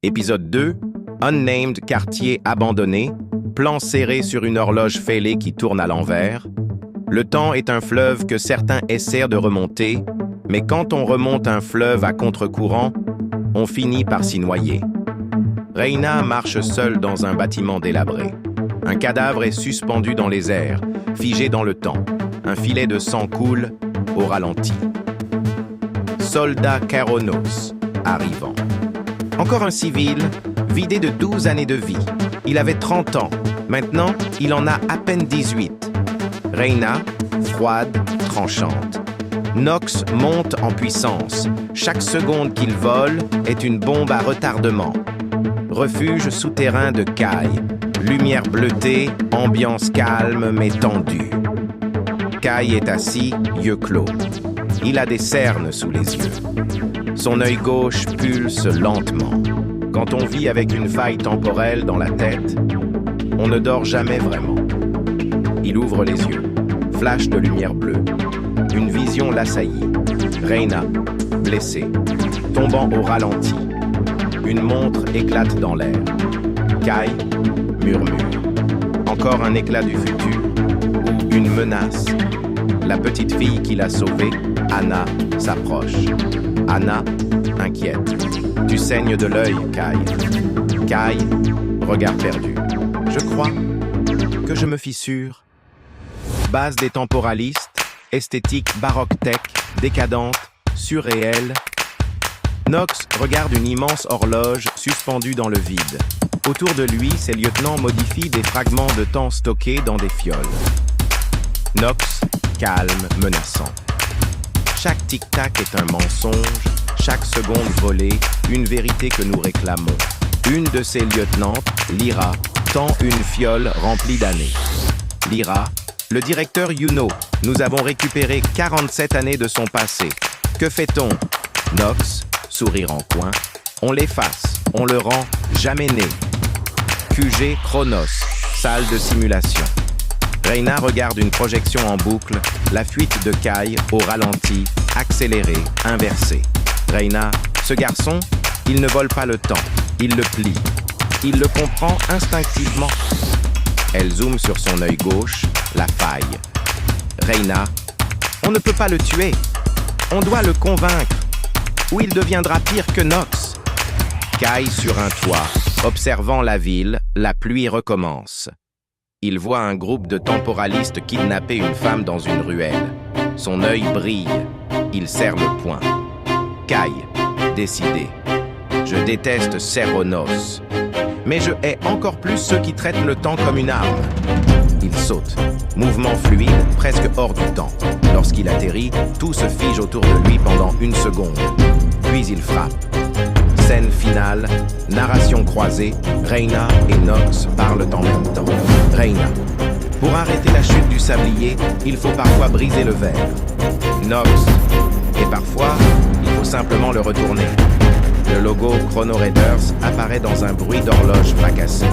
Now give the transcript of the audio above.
Épisode 2, Unnamed quartier abandonné, plan serré sur une horloge fêlée qui tourne à l'envers. Le temps est un fleuve que certains essaient de remonter, mais quand on remonte un fleuve à contre-courant, on finit par s'y noyer. Reina marche seule dans un bâtiment délabré. Un cadavre est suspendu dans les airs, figé dans le temps. Un filet de sang coule au ralenti. Soldat Keranos, arrivant. Encore un civil, vidé de 12 années de vie. Il avait 30 ans. Maintenant, il en a à peine 18. Reina, froide, tranchante. Nox monte en puissance. Chaque seconde qu'il vole est une bombe à retardement. Refuge souterrain de Kai. Lumière bleutée, ambiance calme mais tendue. Kai est assis, yeux clos. Il a des cernes sous les yeux. Son œil gauche pulse lentement. Quand on vit avec une faille temporelle dans la tête, on ne dort jamais vraiment. Il ouvre les yeux. Flash de lumière bleue. Une vision l'assaillit. Reina, blessée, tombant au ralenti. Une montre éclate dans l'air. Kai murmure. Encore un éclat du futur. Une menace. La petite fille qui l'a sauvée, Anna, s'approche. Anna, inquiète. Tu saignes de l'œil, Kai. Kai, regard perdu. Je crois que je me fissure. Base des temporalistes, esthétique baroque tech, décadente, surréelle. Nox regarde une immense horloge suspendue dans le vide. Autour de lui, ses lieutenants modifient des fragments de temps stockés dans des fioles. Nox, calme, menaçant. Chaque tic-tac est un mensonge, chaque seconde volée, une vérité que nous réclamons. Une de ses lieutenantes, Lyra, tend une fiole remplie d'années. Lyra, le directeur Yuno, nous avons récupéré 47 années de son passé. Que fait-on? Nox, sourire en coin, on l'efface, on le rend jamais né. QG Chronos, salle de simulation. Reina regarde une projection en boucle, la fuite de Kai au ralenti, accélérée, inversée. Reina, ce garçon, il ne vole pas le temps, il le plie. Il le comprend instinctivement. Elle zoome sur son œil gauche, la faille. Reina, on ne peut pas le tuer. On doit le convaincre. Ou il deviendra pire que Nox. Kai sur un toit, observant la ville, la pluie recommence. Il voit un groupe de temporalistes kidnapper une femme dans une ruelle. Son œil brille. Il serre le poing. Kai, décidé. Je déteste Keranos. Mais je hais encore plus ceux qui traitent le temps comme une arme. Il saute. Mouvement fluide, presque hors du temps. Lorsqu'il atterrit, tout se fige autour de lui pendant une seconde. Puis il frappe. Scène finale, narration croisée, Reina et Nox parlent en même temps. Reina. Pour arrêter la chute du sablier, il faut parfois briser le verre. Nox. Et parfois, il faut simplement le retourner. Le logo Chrono Raiders apparaît dans un bruit d'horloge fracassée.